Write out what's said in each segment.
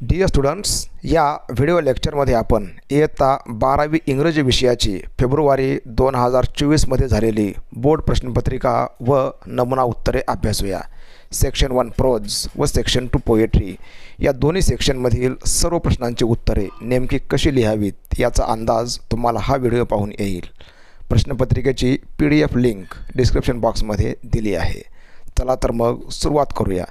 Dear students, या video लेक्चरमध्ये आपण इयत्ता 12वी इंग्रजी विषयाची फेब्रुवारी 2024मध्ये झालेली बोर्ड प्रश्नपत्रिका व नमुना उत्तरे अभ्यासूया. सेक्शन 1 प्रोज व सेक्शन 2 पोएट्री या दोन्ही सेक्शनमधील सर्व प्रश्नांची उत्तरे नेमकी कशी लिहावीत याचा अंदाज तुम्हाला हा व्हिडिओ पाहून येईल. प्रश्नपत्रिकेची PDF लिंक डिस्क्रिप्शन बॉक्समध्ये दिली आहे. चला तर मग सुरुवात करूया.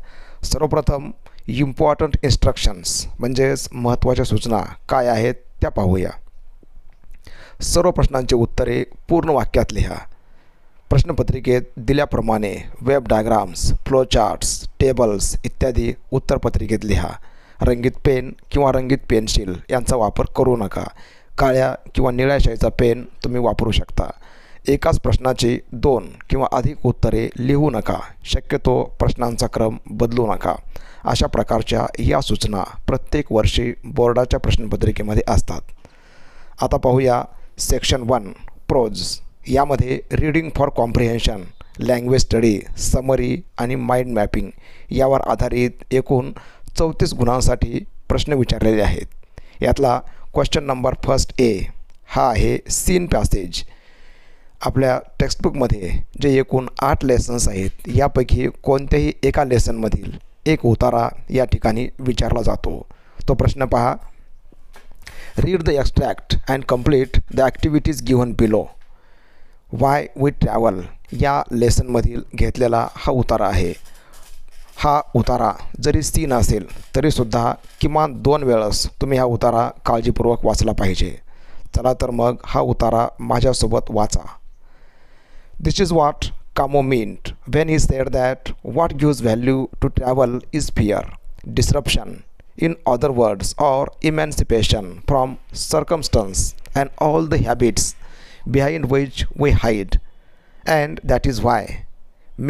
सर्वप्रथम इम्पॉर्टंट इन्स्ट्रक्शन्स म्हणजेच महत्त्वाच्या सूचना काय आहेत त्या पाहूया. सर्व प्रश्नांची उत्तरे पूर्ण वाक्यात लिहा. प्रश्नपत्रिकेत दिल्याप्रमाणे web diagrams, flow charts, tables इत्यादी उत्तरपत्रिकेत लिहा. रंगीत पेन किंवा रंगीत पेन्सिल यांचा वापर करू नका. काळ्या किंवा निळ्या शाईचा पेन तुम्ही वापरू शकता. एकाच प्रश्नाची 2 किंवा अधिक उत्तरे लिहू नका. शक्यतो प्रश्नांचा क्रम बदलू नका. अशा प्रकारच्या या सूचना प्रत्येक वर्षी बोर्डाच्या प्रश्नपत्रिकेमध्ये असतात. आता पाहूया सेक्शन 1 प्रोज. यामध्ये reading for comprehension, language study, summary आणि माइंड मॅपिंग यावर आधारित एकूण 34 गुणांसाठी प्रश्न विचारलेले आहेत. यातला क्वेश्चन नंबर फर्स्ट ए हा आहे सीन पॅसेज. आपल्या टेक्स्टबुकमध्ये जे एकूण 8 लेसन्स आहेत यापैकी कोणत्याही एका लेसनमधील एक उतारा या ठिकाणी विचारला जातो. तो प्रश्न पहा. Read the extract and complete the activities given below. Why we travel या लेसनमधील घेतलेला हा उतारा आहे. हा उतारा जरी सीन असेल तरीसुद्धा किमान 2 वेळेस तुम्ही हा उतारा काळजीपूर्वक वाचला पाहिजे. चला तर मग हा उतारा माझ्यासोबत वाचा. This is what Camus meant when he said that what gives value to travel is fear, disruption, in other words, or emancipation from circumstance and all the habits behind which we hide. And that is why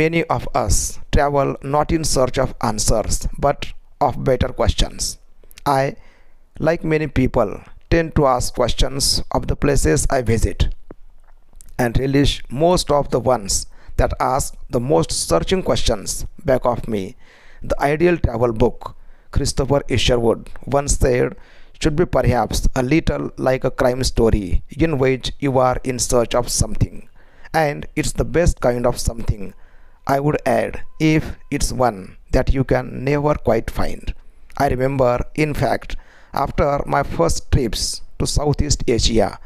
many of us travel not in search of answers but of better questions. I, like many people, tend to ask questions of the places I visit and relish most of the ones that ask the most searching questions back of me. The ideal travel book, Christopher Isherwood once said, should be perhaps a little like a crime story in which you are in search of something, and it's the best kind of something, I would add, if it's one that you can never quite find. I remember, in fact, after my first trips to Southeast Asia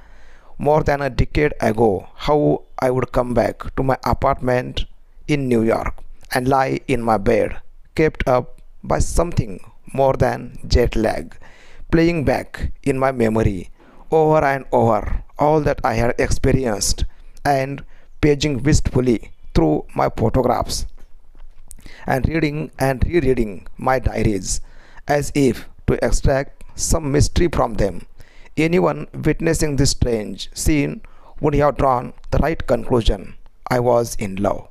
more than a decade ago, how I would come back to my apartment in New York and lie in my bed, kept up by something more than jet lag, playing back in my memory over and over all that I had experienced and paging wistfully through my photographs and reading and rereading my diaries as if to extract some mystery from them. Anyone witnessing this strange scene would have drawn the right conclusion. I was in love.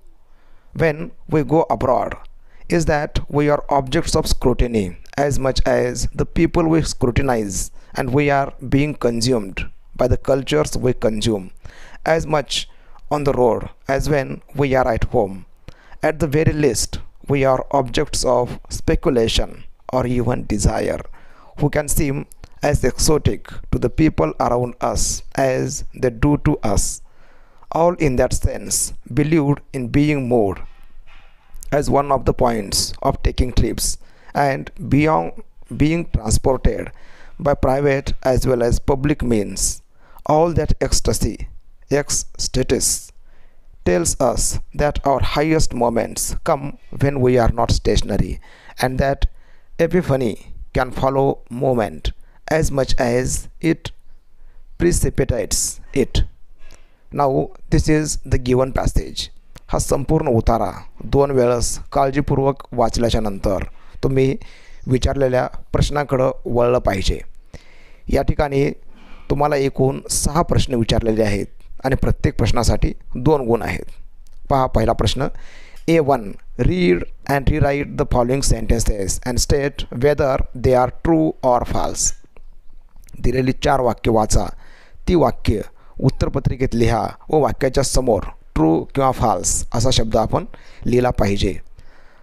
When we go abroad, is that we are objects of scrutiny as much as the people we scrutinize, and we are being consumed by the cultures we consume as much on the road as when we are at home. At the very least, we are objects of speculation or even desire, who can seem as exotic to the people around us as they do to us, all in that sense believed in being moved as one of the points of taking trips, and beyond being transported by private as well as public means. All that ecstasis tells us that our highest moments come when we are not stationary, and that epiphany can follow movement as much as it precipitates it. Now this is the given passage. हा संपूर्ण उतारा 2 वेळेस काळजीपूर्वक वाचल्याच्या नंतर तुम्ही विचारलेल्या प्रश्नाकडं वळलं पाहिजे. या ठिकाणी तुम्हाला एकूण 6 प्रश्न विचारलेले आहेत आणि प्रत्येक प्रश्नासाठी 2 गुण आहेत. पहा पहिला प्रश्न. A1. Read and rewrite the following sentences and state whether they are true or false. दिलेली 4 वाक्य वाचा. ती वाक्य उत्तरपत्रिकेत लिहा व वाक्याच्या समोर ट्रू किंवा फॉल्स असा शब्द आपण लिहिला पाहिजे.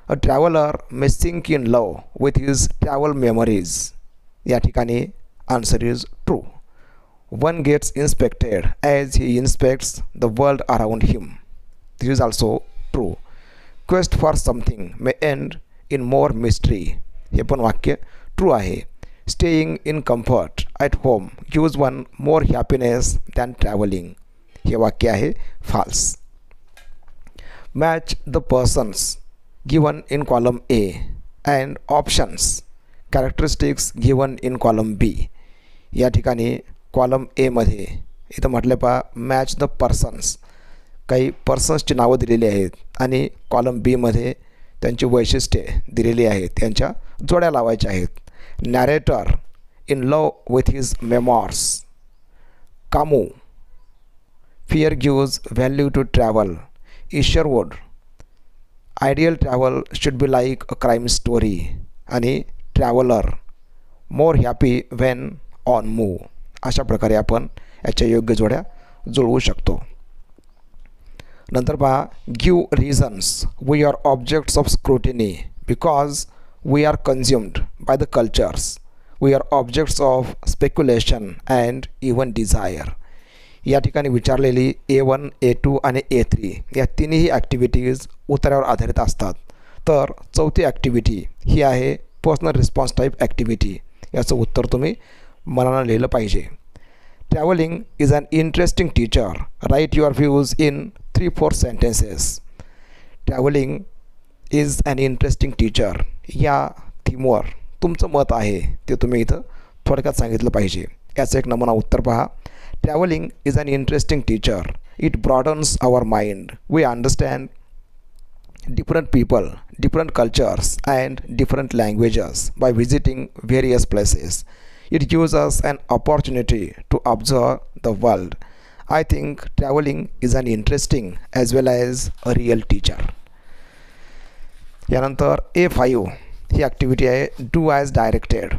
A traveller may sink in love with his travel memories. या ठिकाणी answer is true. One gets inspected as he inspects the world around him. This is also true. Quest for something may end in more mystery. हे पण वाक्य true आहे. Staying in comfort at home gives one more happiness than travelling. हे वाक्य आहे false. Match the persons given in column A and options characteristics given in column बी. या ठिकाणी column एमध्ये इथं म्हटलं पहा मॅच द पर्सन्स, काही पर्सन्सची नावं दिलेली आहेत आणि कॉलम बीमध्ये त्यांची वैशिष्ट्ये दिलेली आहेत, त्यांच्या जोड्या लावायच्या आहेत. Narrator in love with his memoirs. Camus. Fear gives value to travel. Isherwood. Ideal travel should be like a crime story. आणि traveller. More happy when on move. अशा प्रकारे आपण याच्या योग्य जोड्या जुळवू शकतो. नंतर पहा give reasons. We are objects of scrutiny because we are consumed by the cultures. We are objects of speculation and even desire. या ठिकाणी विचारलेली A1, A2 आणि A3 या तिन्ही ॲक्टिव्हिटीज उत्तरावर आधारित असतात. तर चौथी ॲक्टिव्हिटी ही आहे पर्सनल रिस्पॉन्स टाईप ॲक्टिव्हिटी. याचं उत्तर तुम्ही मनानं लिहिलं पाहिजे. Travelling is an interesting teacher. Write your views in 3-4 sentences. Travelling is an interesting teacher या थीमवर तुमचं मत आहे ते तुम्ही इथं थोडक्यात सांगितलं पाहिजे. याचं एक नमुना उत्तर पहा. Travelling is an interesting teacher. It broadens our mind. We understand different people, different cultures and different languages by visiting various places. It gives us an opportunity to observe the world. I think traveling is an interesting as well as a real teacher. यानंतर A5 ही activity आहे do as directed.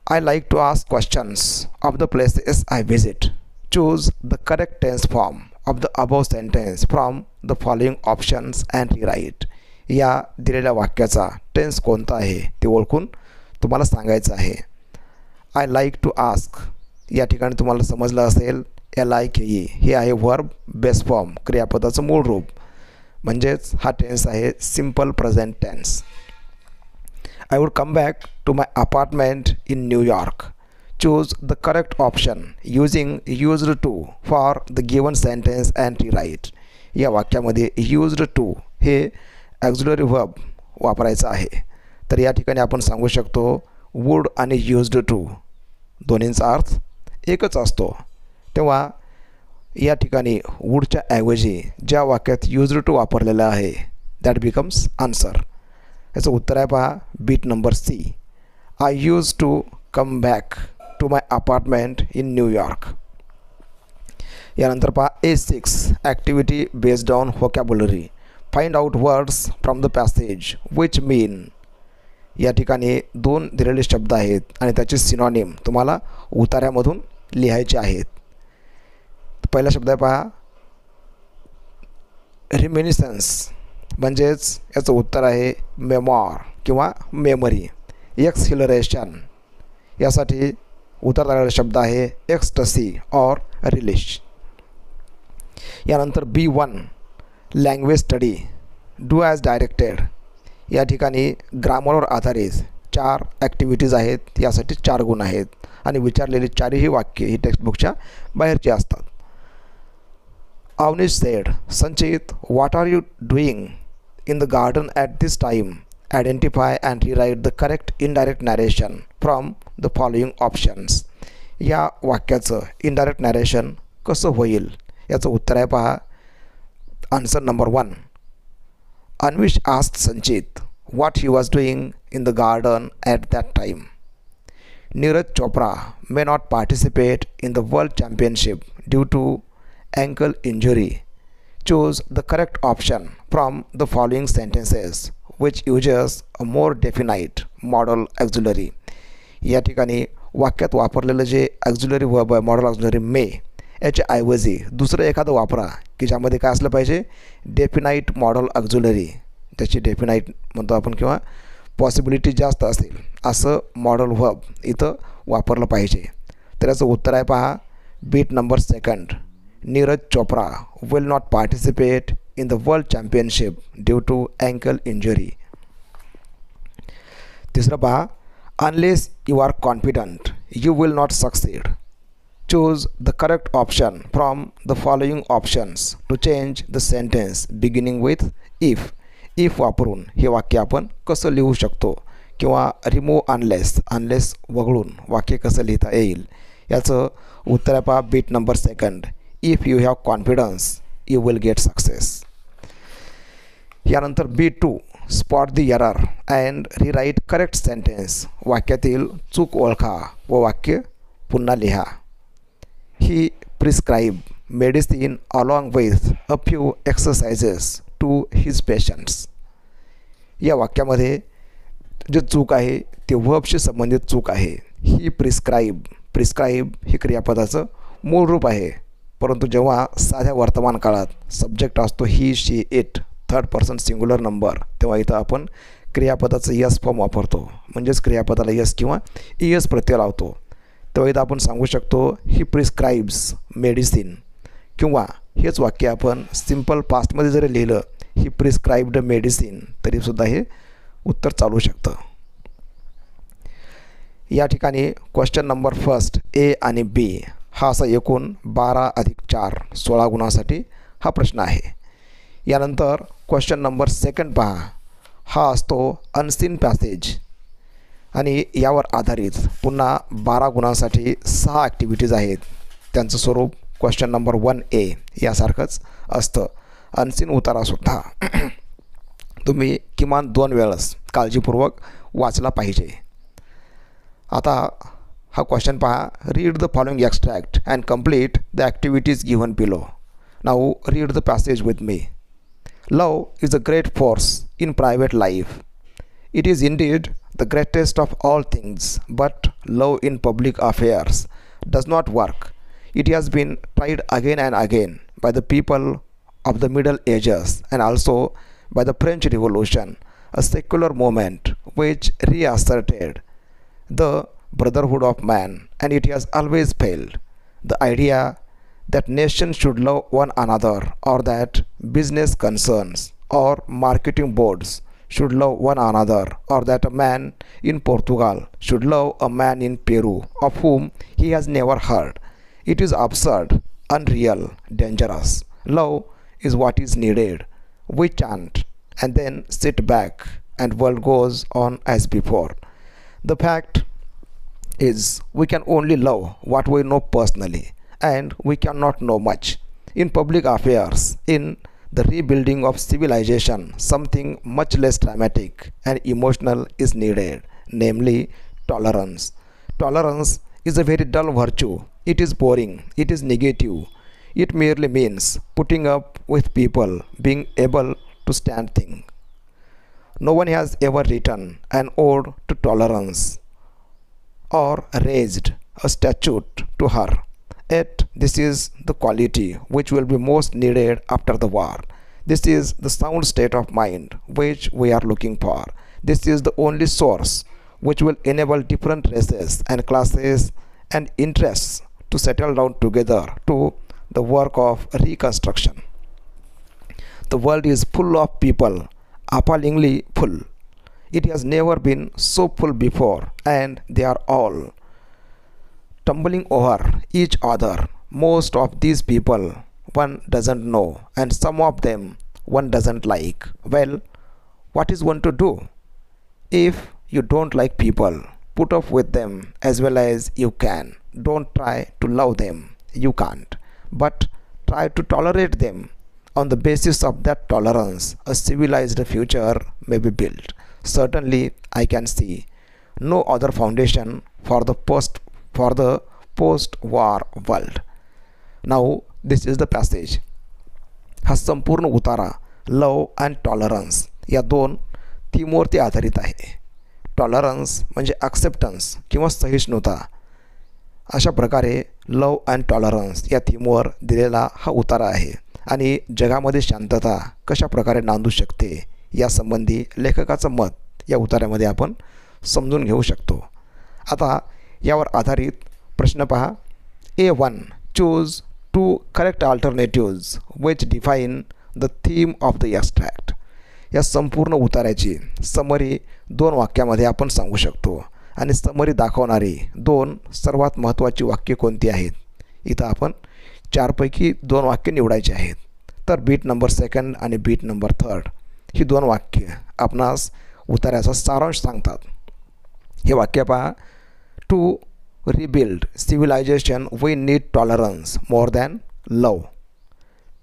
I like to ask questions of the places I visit. Choose the correct tense form of the above sentence from the following options and rewrite. या दिलेल्या वाक्याचा tense कोणता आहे ते ओळखून तुम्हाला सांगायचं आहे. आय लाईक टू आस्क या ठिकाणी तुम्हाला समजलं असेल LIKE हे आहे वर्ब बेस फॉर्म, क्रियापदाचं मूळ रूप, म्हणजेच हा टेन्स आहे simple present tense. I would come back to my apartment in न्यूयॉर्क. Choose the correct option using used to for the given sentence and rewrite. या वाक्यामध्ये used to हे ऑक्झिलरी वर्ब वापरायचं आहे. तर या ठिकाणी आपण सांगू शकतो would आणि used to दोन्हींचा अर्थ एकच असतो. तेव्हा या ठिकाणी वूडच्या ऐवजी ज्या वाक्यात used to वापरलेलं आहे दॅट बिकम्स आन्सर. याचं उत्तर आहे पहा bit number C. I use to come back to my apartment in New York. यानंतर पहा A6 activity based on vocabulary. Find out words from the passage which mean. या ठिकाणी दोन दिलेले शब्द आहेत आणि त्याचे सिनॉनिम तुम्हाला उतार्यामधून लिहायचे आहेत. पहिला शब्द आहे पहा रिमिनिसन्स, म्हणजेच याचं उत्तर आहे मेमॉर किंवा मेमरी. एक्सहिलरेशन यासाठी उत्तर दिलेला शब्द आहे एक्स्टसी और रिलिश. यानंतर B1 language study. Do as directed या ठिकाणी ग्रामरवर आधारित 4 ॲक्टिव्हिटीज आहेत. यासाठी 4 गुण आहेत आणि विचारलेली 4ही वाक्ये ही टेक्स्टबुकच्या बाहेरची असतात. Avneesh said, Sanchit what are you doing in the garden at this time. Identify and rewrite the correct indirect narration from the following options. या वाक्याचं इनडायरेक्ट नॅरेशन कसं होईल याचं उत्तर आहे पहा answer number 1. Anvish asked Sanchit what he was doing in the garden at that time. Neeraj Chopra may not participate in the world championship due to ankle injury. Choose the correct option from the following sentences which uses a more definite modal auxiliary. या ठिकाणी वाक्यात वापरलेलं जे auxiliary verb आहे modal auxiliary मे याच्या ऐवजी दुसरं एखादं वापरा की ज्यामध्ये काय असलं पाहिजे डेफिनाईट मॉडल ऑक्झिलरी. त्याची डेफिनाईट म्हणतो आपण किंवा पॉसिबिलिटी जास्त असेल असं मॉडल व्हर्ब इथं वापरलं पाहिजे. तर याचं उत्तर आहे पहा bit number second. Neeraj Chopra will not participate in the world championship due to ankle injury. तिसरं पहा unless you are confident you will not succeed. Choose the correct option from the following options to change the sentence beginning with if. If वापरून हे वाक्य आपण कसं लिहू शकतो किंवा रिमूव्ह अनलेस वगळून वाक्य कसं लिहिता येईल याचं उत्तर आहे पहा bit number second. If you have confidence you will get success. यानंतर B2 spot the error and rewrite correct sentence. वाक्यातील चूक ओळखा व वाक्य पुन्हा लिहा. He prescribe medicine along with a few exercises to his patients. या वाक्यामध्ये जे चूक आहे ते वर्बशी संबंधित चूक आहे. ही प्रिस्क्राईब ही क्रियापदाचं मूळ रूप आहे, परंतु जेव्हा साध्या वर्तमान काळात सब्जेक्ट असतो he she it third person singular number तेव्हा इथं आपण क्रियापदाचं यस फॉर्म वापरतो, म्हणजेच क्रियापदाला यस किंवा ईएस प्रत्यय लावतो. तेव्हा इथं आपण सांगू शकतो ही प्रिस्क्राईब्स मेडिसिन, किंवा हेच वाक्य आपण सिम्पल पास्टमध्ये जरी लिहिलं ही प्रिस्क्राईब्ड मेडिसिन तरीसुद्धा हे उत्तर चालू शकतं. या ठिकाणी क्वेश्चन नंबर फर्स्ट ए आणि बी हा असा एकूण 12 अधिक 4 16 गुणासाठी हा प्रश्न आहे. यानंतर क्वेश्चन नंबर सेकंड पहा, हा असतो अनसीन पॅसेज आणि यावर आधारित पुन्हा 12 गुणांसाठी 6 ॲक्टिव्हिटीज आहेत. त्यांचं स्वरूप क्वेश्चन नंबर 1A यासारखंच असतं. अनसीन उतारासुद्धा तुम्ही किमान 2 वेळेस काळजीपूर्वक वाचला पाहिजे. आता हा क्वेश्चन पहा, read the following extract and complete the activities given below. Now read the passage with me. Love is a great force in private life. It is indeed the greatest of all things, but love in public affairs does not work. It has been tried again and again by the people of the Middle Ages and also by the French Revolution, a secular movement which reasserted the brotherhood of man, and it has always failed. The idea that nations should love one another, or that business concerns or marketing boards should love one another, or that a man in Portugal should love a man in Peru of whom he has never heard. It is absurd, unreal, dangerous. Love is what is needed. We chant and then sit back and world goes on as before. The fact is we can only love what we know personally, and we cannot know much. In public affairs, in the rebuilding of civilization, something much less dramatic and emotional is needed, namely tolerance. Tolerance is a very dull virtue. It is boring. It is negative. It merely means putting up with people, being able to stand things. No one has ever written an ode to tolerance or raised a statue to her. Yet this is the quality which will be most needed after the war. This is the sound state of mind which we are looking for. This is the only source which will enable different races and classes and interests to settle down together to the work of reconstruction. The world is full of people, appallingly full. It has never been so full before, and they are all tumbling over each other. Most of these people one doesn't know, and some of them one doesn't like. Well, what is one to do? If you don't like people, put up with them as well as you can. Don't try to love them. You can't. But try to tolerate them. On the basis of that tolerance, a civilized future may be built. Certainly, I can see no other foundation for the post-war world. Now, this is the passage. हा संपूर्ण उतारा लव and tolerance या 2 थीमवरती आधारित आहे. Tolerance म्हणजे acceptance किंवा सहिष्णुता. अशा प्रकारे लव अँड टॉलरन्स या थीमवर दिलेला हा उतारा आहे आणि जगामध्ये शांतता कशा प्रकारे नांदू शकते यासंबंधी लेखकाचं मत या उतार्यामध्ये आपण समजून घेऊ शकतो. आता यावर आधारित प्रश्न पहा. A1. Choose 2 correct alternatives which define the theme of the extract. या संपूर्ण उतार्याची समरी 2 वाक्यामध्ये आपण सांगू शकतो आणि समरी दाखवणारी 2 सर्वात महत्त्वाची वाक्ये कोणती आहेत. इथं आपण 4पैकी 2 वाक्य निवडायची आहेत. तर बीट नंबर 2 आणि बीट नंबर 3 ही 2 वाक्य आपणास उतार्याचा सारांश सांगतात. हे वाक्य पहा. To rebuild civilization we need tolerance more than love.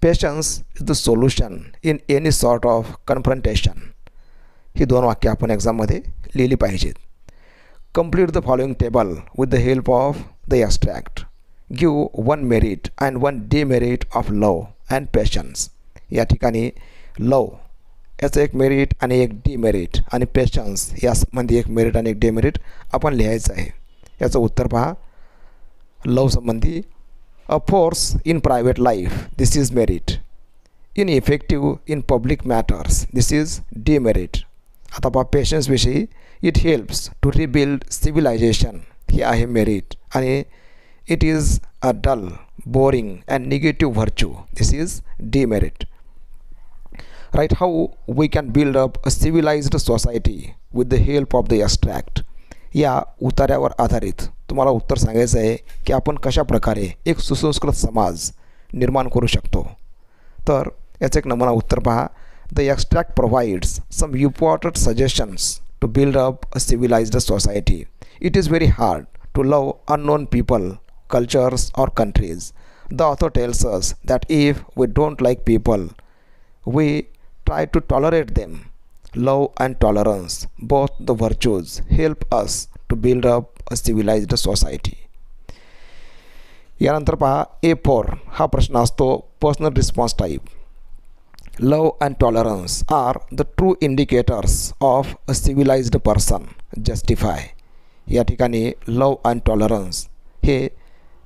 Patience is the solution in any sort of confrontation. ही 2 वाक्य आपण एक्झाममध्ये लिहिली पाहिजेत. Complete the following table with the help of the extract. Give 1 merit and 1 demerit of love and patience. या ठिकाणी लव याचं एक merit आणि एक डिमेरिट आणि पेशन्स यामध्ये एक मेरिट आणि एक डिमेरिट आपण लिहायचं आहे. याचं उत्तर पहा. लव संबंधी a force in private life this is merit. Ineffective in public matters this is demerit. आता पहा पेशन्सविषयी it helps to rebuild civilization हे आहे मेरिट आणि it is a dull boring and negative virtue this is demerit. Right. How we can build up a civilized society with the help of the extract. या उतार्यावर आधारित तुम्हाला उत्तर सांगायचं आहे की आपण कशा प्रकारे एक सुसंस्कृत समाज निर्माण करू शकतो. तर याचं एक नमुना उत्तर पहा. The extract provides some important suggestions to build up a civilized society. It is very hard to love unknown people, cultures और countries. The author tells us that if we don't like people we try to tolerate them. Love and tolerance, both the virtues, help us to build up a civilized society. यानंतर पहा. A4 हा प्रश्न असतो personal response type. Love and tolerance are the true indicators of a civilized person. Justify. या ठिकाणी लव and tolerance हे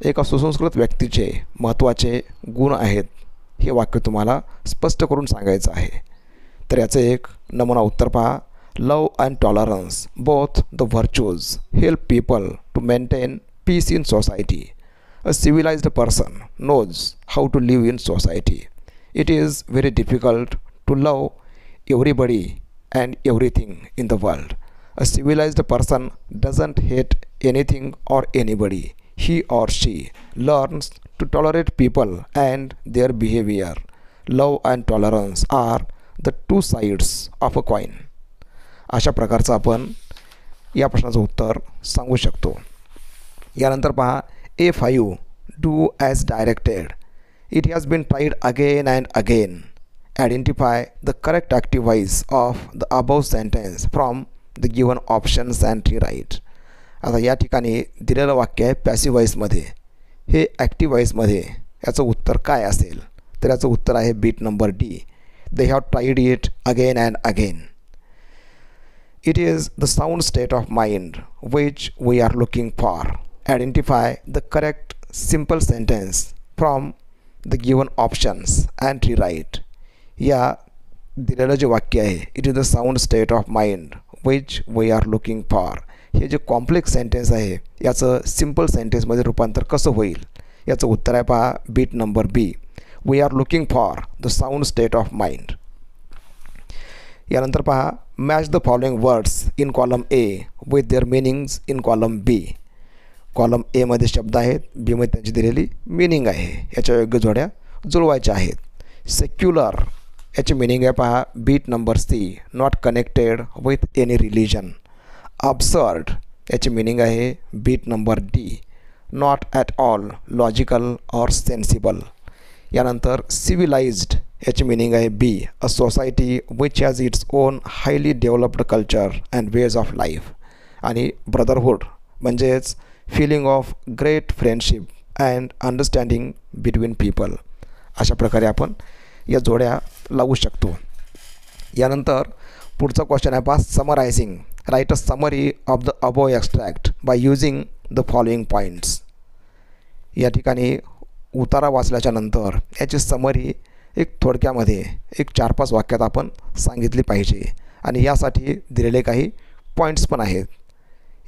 एका सुसंस्कृत व्यक्तीचे महत्त्वाचे गुण आहेत. हे वाक्य तुम्हाला स्पष्ट करून सांगायचं आहे. तर याचं एक नमुना उत्तर पहा. Love and tolerance both the virtues help people to maintain peace in society. A civilized person knows how to live in society. It is very difficult to love everybody and everything in the world. A civilized person doesn't hate anything or anybody. He or she learns to tolerate people and their behaviour. Love and tolerance are the 2 sides of a coin. अशा प्रकारचं आपण या प्रश्नाचं उत्तर सांगू शकतो. यानंतर पहा. A5 do as directed. It has been tried again and again. Identify the correct active voice of the above sentence from the given options and rewrite. आता या ठिकाणी दिलेलं वाक्य आहे पॅसिव्ह व्हॉइसमध्ये. हे ॲक्टिव्ह व्हॉइसमध्ये याचं उत्तर काय असेल. तर याचं उत्तर आहे bit number D. They have tried it again and again. It is the sound state of mind which we are looking for. Identify the correct simple sentence from the given options and rewrite. या दिलेलं जे वाक्य आहे it is the sound state of mind which we are looking for. हे जे complex sentence आहे याचं simple सेंटेन्समध्ये रूपांतर कसं होईल. याचं उत्तर आहे पहा bit number B. We are looking for the sound state of mind. यानंतर पहा. Match the following words in column A with their meanings in column B. Column एमध्ये शब्द आहेत, बीमध्ये त्यांची दिलेली मिनिंग आहे. याच्या योग्य जोड्या जुळवायच्या आहेत. सेक्युलर याची मिनिंग आहे पहा bit number C. Not connected with any religion. Absurd याची मिनिंग आहे bit number D. Not at all logical or sensible. यानंतर सिव्हिलाइज्ड याची मिनिंग आहे B. A society which has its own highly developed culture and ways of life. आणि brotherhood म्हणजेच feeling of great friendship and understanding between people. अशा प्रकारे आपण या जोड्या लावू शकतो. यानंतर पुढचा क्वेश्चन आहे पहा. Summarizing. Write a summary of the above extract by using the following points. या ठिकाणी उतारा वाचल्याच्या नंतर याची समरी एक थोडक्यामध्ये एक 4-5 वाक्यात आपण सांगितली पाहिजे आणि यासाठी दिलेले काही पॉईंट्स पण आहेत.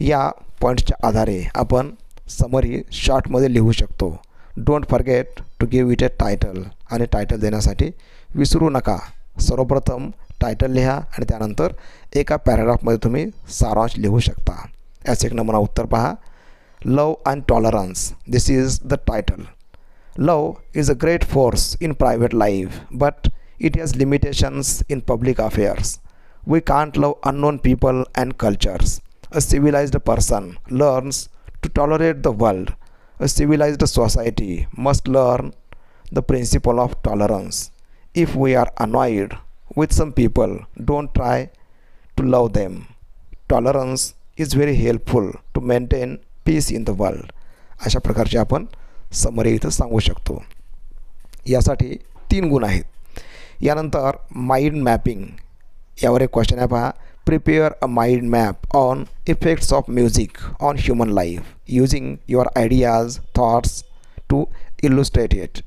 या पॉईंट्सच्या आधारे आपण समरी शॉर्टमध्ये लिहू शकतो. Don't forget to give it a title. आणि टायटल देण्यासाठी विसरू नका. सर्वप्रथम टायटल लिहा आणि त्यानंतर एका पॅराग्राफमध्ये तुम्ही सारांश लिहू शकता. याचे एक नमुना उत्तर पहा. Love and tolerance. This is the title. Love is a great force in private life but it has limitations in public affairs. We can't love unknown people and cultures. A civilized person learns to tolerate the world. A civilized society must learn the principle of tolerance. If we are annoyed with some people, don't try to love them. Tolerance is very helpful to maintain peace in the world. अशा प्रकारचे आपण summary इथं सांगू शकतो. यासाठी 3 गुण आहेत. यानंतर माइंड मॅपिंग यावर एक क्वेश्चन आहे पहा. Prepare a mind map on effects of music on human life using your ideas thoughts to illustrate it.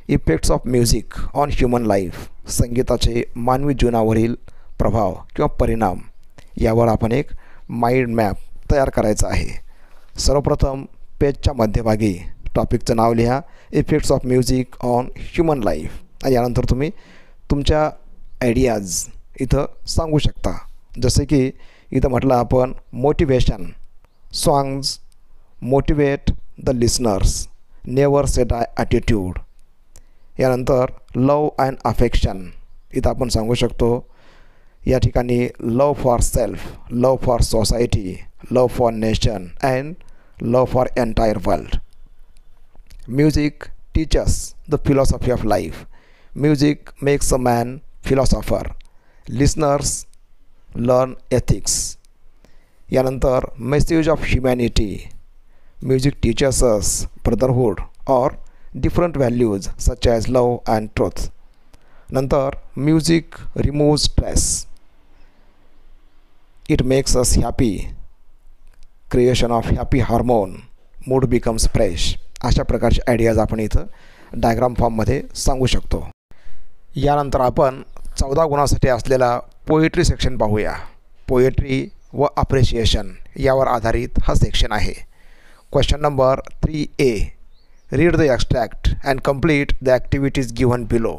Effects of music on human life. संगीताचे मानवी जीवनावरील प्रभाव किंवा परिणाम यावर आपण एक माइंड मॅप तयार करायचा आहे. सर्वप्रथम पेजच्या मध्यभागी टॉपिकचं नाव लिहा. Effects of music on human life. आणि यानंतर तुम्ही तुमच्या आयडियाज इथं सांगू शकता. जसे की इथं म्हटलं आपण motivation songs motivate the listeners. Never set I attitude. यानंतर लव अँड अफेक्शन इथं आपण सांगू शकतो. या ठिकाणी love for self, love for society, love for nation and love for entire world. Music teachers the philosophy of life. Music makes a man philosopher. Listeners learn ethics. यानंतर message of humanity. Music teaches us brotherhood or different values such as love and truth. नंतर music removes stress. It makes us happy. Creation of happy hormone. Mood becomes fresh. अशा प्रकारचे ideas आपण इथं diagram फॉर्ममध्ये सांगू शकतो. यानंतर आपण 14 गुणांसाठी असलेला पोएट्री सेक्शन पाहूया. पोएट्री व अप्रिशिएशन यावर आधारित हा सेक्शन आहे. Question number 3A. Read the extract and complete the activities given below.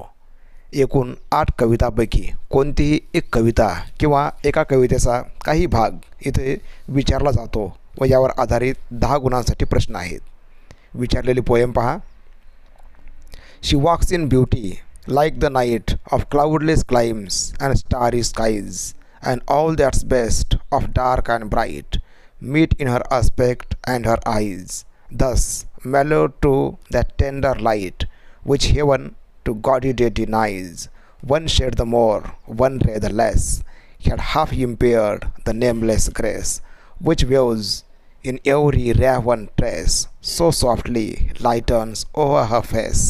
एकूण 8 कवितापैकी कोणतीही एक कविता किंवा एका कवितेचा काही भाग इथे विचारला जातो व यावर आधारित 10 गुणांसाठी प्रश्न आहेत. विचारलेली पोएम पहा. She walks in beauty like the night of cloudless climes and starry skies, and all that's best of dark and bright meet in her aspect and her eyes, thus mellowed to that tender light which heaven to gaudy day denies. One shade the more, one ray the less, had half impaired the nameless grace which weaves in every raven trace, so softly lightens over her face,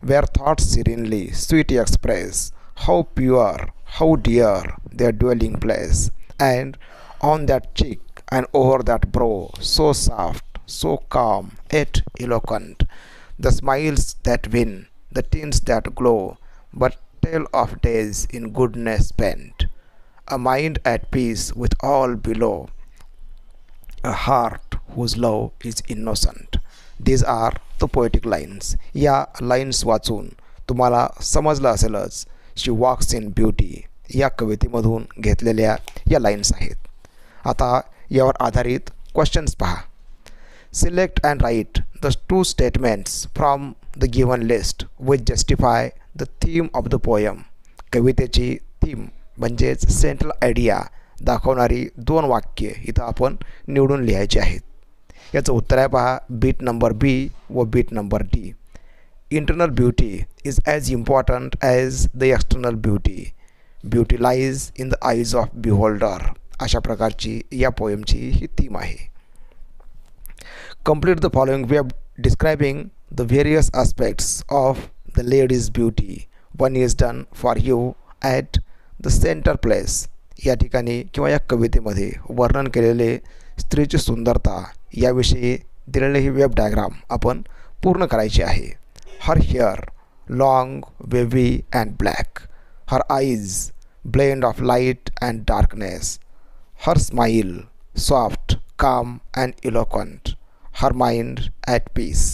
where thoughts serenely sweet express how pure, how dear their dwelling place, and on that cheek and over that brow, so soft, so calm, yet eloquent, the smiles that win, the tints that glow, but tell of days in goodness spent, a mind at peace with all below, a heart whose love is innocent. These are the poetic lines. या lines वाचून तुम्हाला समजलं असेलच शी walks in beauty या कवितेमधून घेतलेल्या या lines आहेत. आता यावर आधारित क्वेश्चन्स पहा. Select and write the 2 statements from the given list which justify the theme of the poem. कवितेची थीम म्हणजेच सेंट्रल आयडिया दाखवणारी 2 वाक्ये इथं आपण निवडून लिहायची आहेत. याचं उत्तर आहे पहा. बीट नंबर बी व bit number D. Internal beauty is as important as the external beauty. Beauty lies in the eyes of beholder. अशा प्रकारची या पोएमची ही थीम आहे. Complete the following way of describing the various aspects of the lady's beauty. One is done for you at the centre place. या ठिकाणी किंवा या कवितेमध्ये वर्णन केलेले स्त्रीची सुंदरता याविषयी दिलेले ही वेब डायग्राम आपण पूर्ण करायची आहे. Her hair long, wavy and black. Her eyes blend of light and darkness. Her smile, soft, calm and eloquent, her mind at peace.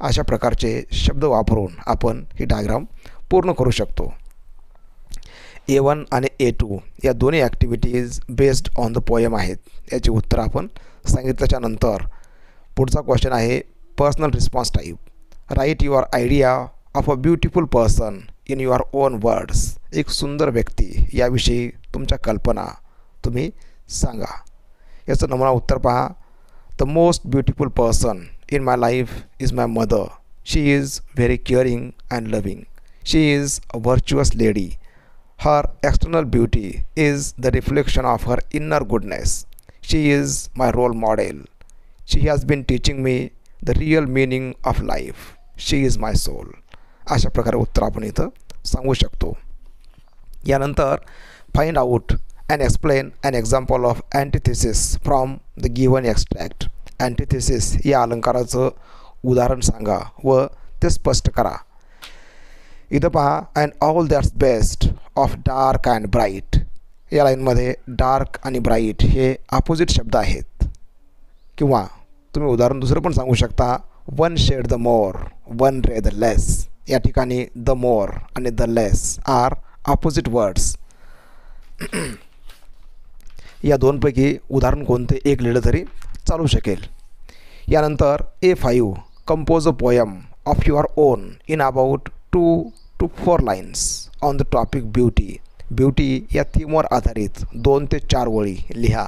अशा प्रकारचे शब्द वापरून आपण ही डायग्राम पूर्ण करू शकतो. A1 आणि A2 या दोन्ही activities based on the poem आहेत. याची उत्तर आपण सांगितल्याच्या नंतर पुढचा क्वेश्चन आहे personal response type. Write your idea of a beautiful person in your own words. एक सुंदर व्यक्ती याविषयी तुमच्या कल्पना तुम्ही सांगा. याचं नमुना उत्तर पहा. The most beautiful person in my life is my mother. She is very caring and loving. She is a virtuous lady. Her external beauty is the reflection of her inner goodness. She is my role model. She has been teaching me the real meaning of life. She is my soul. अशा प्रकारे उत्तर आपण इथं सांगू शकतो. यानंतर find out and explain an example of antithesis from the given extract. अँटिथेसिस या अलंकाराचं उदाहरण सांगा व ते स्पष्ट करा. इथं पहा and all that's best of dark and bright. या लाईनमध्ये डार्क आणि ब्राईट हे अपोजिट शब्द आहेत. किंवा तुम्ही उदाहरण दुसरं पण सांगू शकता. One shade the more, one ray the less. या ठिकाणी द मोर आणि the less are opposite words. या दोनपैकी उदाहरण कोणते एक लिहिलं तरी चालू शकेल. यानंतर A5 compose a poem of your own in about 2 to 4 lines on the topic beauty. Beauty या थीमवर आधारित 2 ते 4 ओळी लिहा.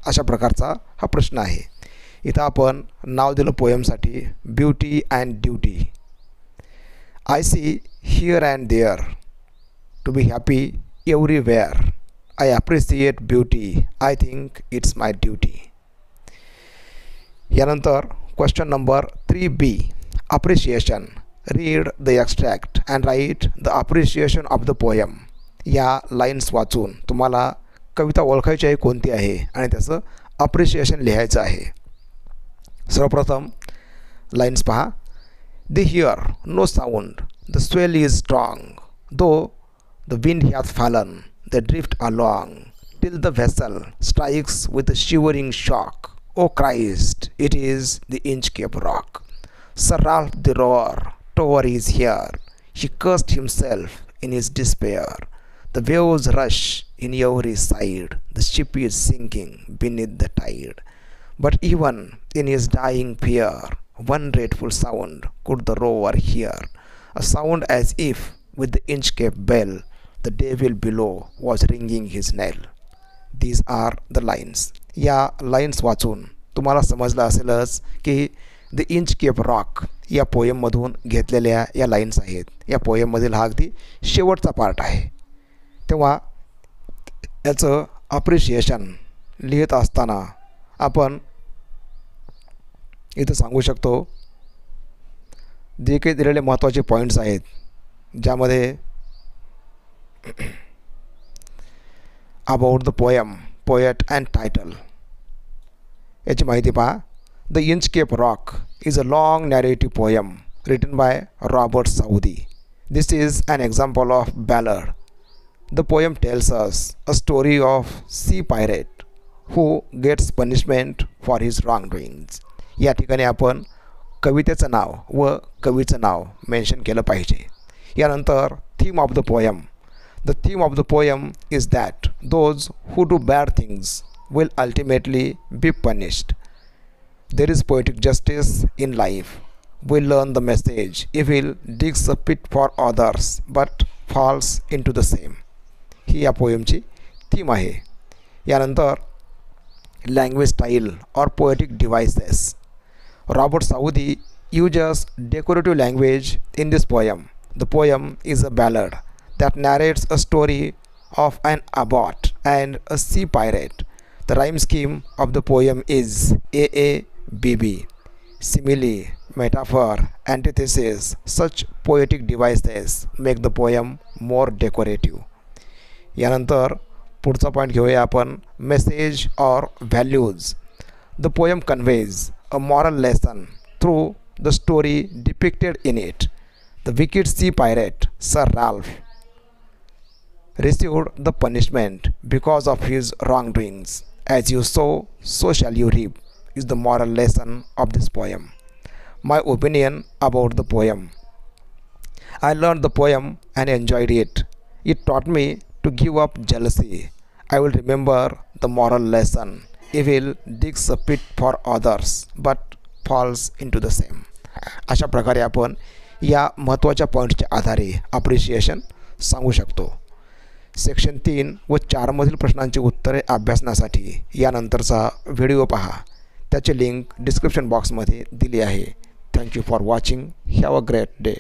अशा प्रकारचा हा प्रश्न आहे. इथं आपण नाव दिलं पोयमसाठी beauty and duty. I see here and there to be happy everywhere. I appreciate beauty. I think it's my duty. यानंतर question number 3B appreciation. Read the extract and write the appreciation of the poem. या lines वाचून तुम्हाला कविता ओळखायची आहे कोणती आहे आणि त्याचं अप्रिशिएशन लिहायचं आहे. सर्वप्रथम लाईन्स पहा. The hear no sound, the swell is strong, though the wind has fallen, the drift along, till the vessel strikes with a shivering shock. O Christ, it is the Inchcape Rock. Sir Ralph the Roar, Tower is here. He cursed himself in his despair. The waves rush in every side. The ship is sinking beneath the tide. But even in his dying fear, one dreadful sound could the rover hear. A sound as if with the Inchcape bell, the devil below was ringing his knell. These are the lines. या lines वाचून तुम्हाला समजलं असेलच की the Inchcape rock या पोयममधून घेतलेल्या या lines आहेत. या पोयममधील हा अगदी शेवटचा पार्ट आहे. तेव्हा याचं अप्रिशिएशन लिहित असताना आपण इथं सांगू शकतो जे काही दिलेले महत्त्वाचे पॉईंट्स आहेत ज्यामध्ये about the poem, poet and title याची माहिती पहा. The Inchcape Rock is a long narrative poem written by Robert Southey. This is an example of ballad. The poem tells us a story of sea pirate who gets punishment for his wrong doings. या ठिकाणी आपण कवितेचं नाव व कवीचं नाव mention केलं पाहिजे. यानंतर theme of the poem. The theme of the poem is that those who do bad things will ultimately be punished. There is poetic justice in life. We learn the message. Evil digs a pit for others but falls into the same. ही या पोएमची theme आहे. यानंतर language style और poetic devices. Robert Southey uses decorative language in this poem. The poem is a ballad that narrates a story of an abbot and a sea pirate. The rhyme scheme of the poem is AABB. Simile, metaphor, antithesis, such poetic devices make the poem more decorative. यानंतर पुढचा point घेऊया आपण message और values. The poem conveys a moral lesson through the story depicted in it. The wicked sea pirate, Sir Ralph, received the punishment because of his wrongdoings, As you sow, so shall you reap is the moral lesson of this poem. My opinion about the poem. I learned the poem and enjoyed it. It taught me to give up jealousy. I will remember the moral lesson. Evil digs a pit for others but falls into the same. अशा प्रकारे आपण या महत्त्वाच्या पॉईंटच्या आधारे appreciation सांगू शकतो. Section 3 व 4 मधील प्रश्नांची उत्तरे अभ्यासण्यासाठी यानंतरचा व्हिडिओ पहा. त्याची लिंक डिस्क्रिप्शन बॉक्समध्ये दिली आहे. Thank you for watching. Have a great day.